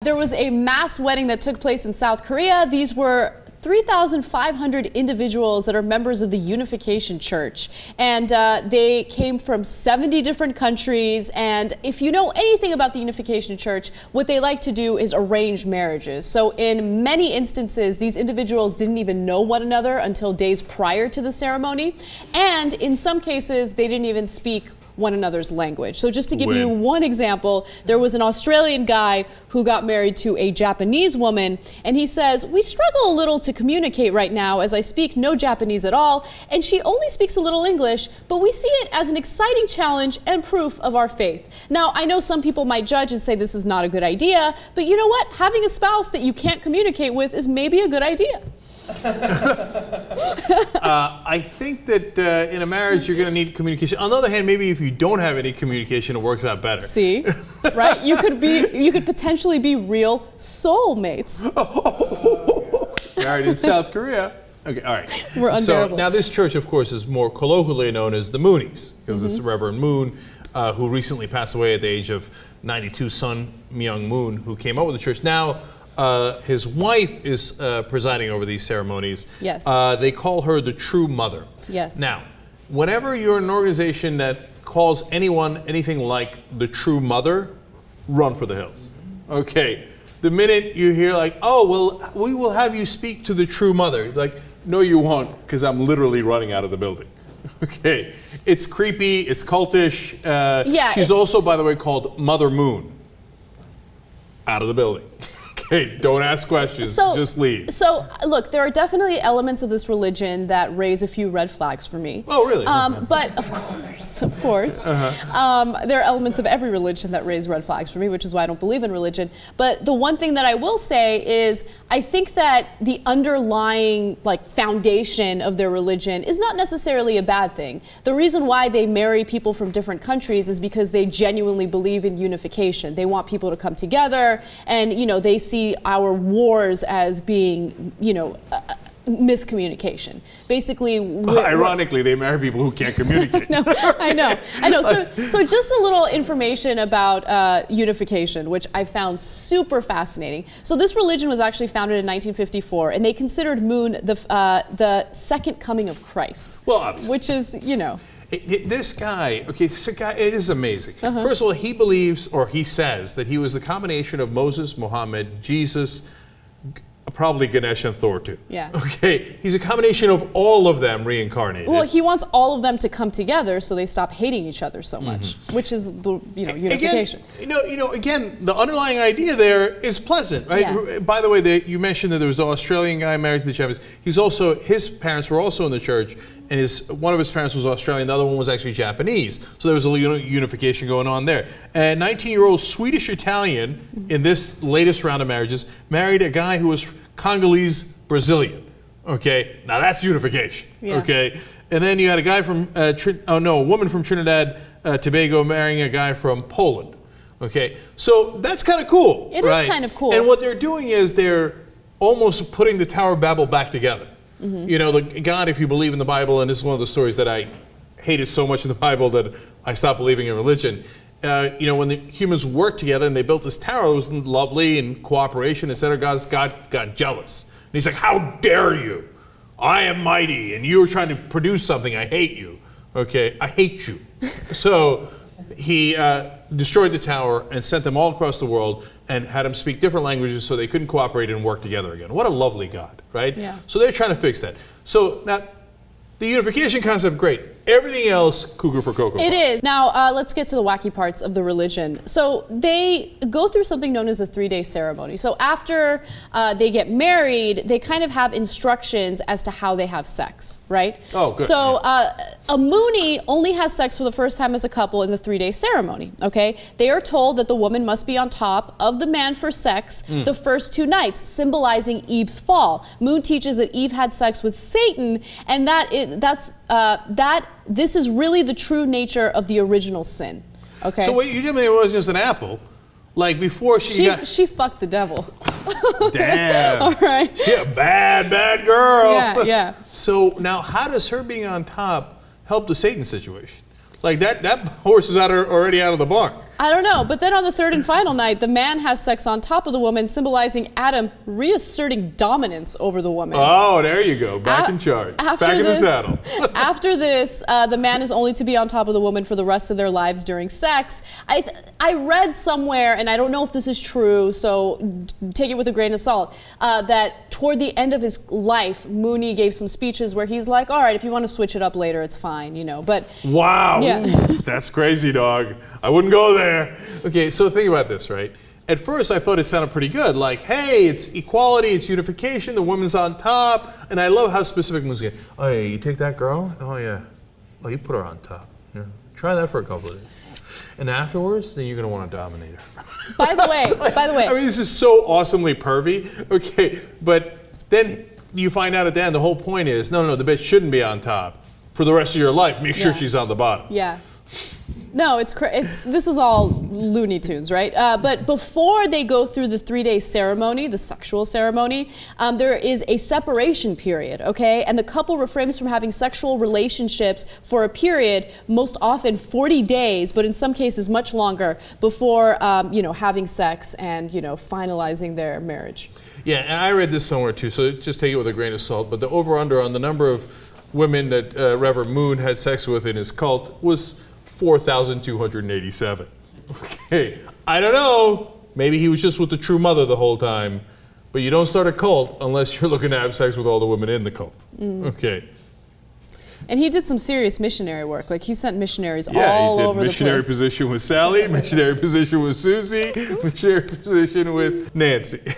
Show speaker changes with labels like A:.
A: there was a mass wedding that took place in South Korea. These were 3,500 individuals that are members of the Unification Church, and they came from 70 different countries. And if you know anything about the Unification Church, what they like to do is arrange marriages. So in many instances, these individuals didn't even know one another until days prior to the ceremony, and in some cases, they didn't even speak one another's language. So just to give you one example, there was an Australian guy who got married to a Japanese woman, and he says, "We struggle a little to communicate right now as I speak no Japanese at all, and she only speaks a little English, but we see it as an exciting challenge and proof of our faith." Now, I know some people might judge and say this is not a good idea, but you know what? Having a spouse that you can't communicate with is maybe a good idea.
B: I think that in a marriage you're going to need communication. On the other hand, maybe if you don't have any communication, it works out better.
A: See, right? You could potentially be real soulmates.
B: Married in South Korea. Okay, all right.
A: We're unbearable.
B: So now this church, of course, is more colloquially known as the Moonies, because this is Reverend Moon, who recently passed away at the age of 92, Sun Myung Moon, who came up with the church. Now, his wife is presiding over these ceremonies.
A: Yes.
B: They call her the true mother.
A: Yes.
B: Now, whenever you're an organization that calls anyone anything like the true mother, run for the hills. Okay. The minute you hear like, "Oh, well, we will have you speak to the true mother," like, no, you won't, because I'm literally running out of the building. Okay. It's creepy. It's cultish.
A: Yeah.
B: She's also, by the way, called Mother Moon. Out of the building. Hey, don't ask questions, just leave.
A: So, look, there are definitely elements of this religion that raise a few red flags for me.
B: Oh, really?
A: But of course, there are elements of every religion that raise red flags for me, which is why I don't believe in religion. But the one thing that I will say is I think that the underlying foundation of their religion is not necessarily a bad thing. The reason why they marry people from different countries is because they genuinely believe in unification. They want people to come together, and they see our wars as being, miscommunication. Basically,
B: ironically, they marry people who can't communicate.
A: I know. So just a little information about unification, which I found super fascinating. So this religion was actually founded in 1954, and they considered Moon the second coming of Christ.
B: Well, obviously.
A: Which is,
B: This guy, it is amazing. First of all, he believes, or he says, that he was a combination of Moses, Muhammad, Jesus, probably Ganesh and Thor too.
A: Yeah.
B: Okay, he's a combination of all of them reincarnated.
A: Well, he wants all of them to come together so they stop hating each other so much, which is the unification.
B: Again, the underlying idea there is pleasant, right?
A: Yeah.
B: By the way, you mentioned that there was an Australian guy married to the Japanese. His parents were also in the church, and one of his parents was Australian, the other one was actually Japanese. So there was a little unification going on there. And 19-year-old Swedish-Italian, in this latest round of marriages, married a guy who was Congolese Brazilian. Okay, now that's unification.
A: Yeah.
B: Okay, and then you had a guy from a woman from Trinidad, Tobago marrying a guy from Poland. Okay, so that's kind of cool.
A: It is kind of cool.
B: And what they're doing is they're almost putting the Tower of Babel back together. God, if you believe in the Bible, and this is one of the stories that I hated so much in the Bible that I stopped believing in religion. When the humans worked together and they built this tower, it was lovely and cooperation, etc. God got jealous. And he's like, "How dare you? I am mighty, and you are trying to produce something. I hate you." Okay, I hate you. So he destroyed the tower and sent them all across the world and had them speak different languages so they couldn't cooperate and work together again. What a lovely God, right?
A: Yeah.
B: So they're trying to fix that. So now, the unification concept, great. Everything else, cougar for Cocoa Puffs.
A: It is. Now, let's get to the wacky parts of the religion. So they go through something known as the 3-day ceremony. So after they get married, they kind of have instructions as to how they have sex, right?
B: Oh, good.
A: So a Moonie only has sex for the first time as a couple in the 3-day ceremony, okay? They are told that the woman must be on top of the man for sex the first 2 nights, symbolizing Eve's fall. Moon teaches that Eve had sex with Satan, and this is really the true nature of the original sin. Okay.
B: So wait, you tell me it wasn't just an apple? Like before
A: she fucked the devil.
B: Damn.
A: All right.
B: She a bad girl.
A: Yeah.
B: So now, how does her being on top help the Satan situation? Like that horse is already out of the barn.
A: I don't know. But then on the third and final night, the man has sex on top of the woman, symbolizing Adam reasserting dominance over the woman.
B: Oh, there you go. Back in charge. Back in the saddle.
A: After this, the man is only to be on top of the woman for the rest of their lives during sex. I read somewhere, and I don't know if this is true, so take it with a grain of salt, that toward the end of his life, Mooney gave some speeches where he's like, all right, if you want to switch it up later, it's fine, you know. But
B: wow,
A: yeah.
B: That's crazy, dog. I wouldn't go there. Okay, so think about this, right? At first, I thought it sounded pretty good. Like, hey, it's equality, it's unification, the woman's on top. And I love how specific Moon's getting. Oh, yeah, you take that girl? Oh, yeah. Oh, you put her on top. Yeah. Try that for a couple of days. And afterwards, then you're going to want to dominate her.
A: By the way.
B: I mean, this is so awesomely pervy. Okay, but then you find out at the end, the whole point is, no, the bitch shouldn't be on top. For the rest of your life, make sure she's on the bottom.
A: Yeah. No, this is all Looney Tunes, right? But before they go through the 3-day ceremony, the sexual ceremony, there is a separation period, okay? And the couple refrains from having sexual relationships for a period, most often 40 days, but in some cases much longer, before having sex and finalizing their marriage.
B: Yeah, and I read this somewhere too, so just take it with a grain of salt. But the over/under on the number of women that Reverend Moon had sex with in his cult was 4,287. Okay, I don't know. Maybe he was just with the true mother the whole time. But you don't start a cult unless you're looking to have sex with all the women in the cult. Okay.
A: And he did some serious missionary work. Like, he sent missionaries all over the place.
B: Missionary position with Sally, missionary position with Susie, missionary position with Nancy.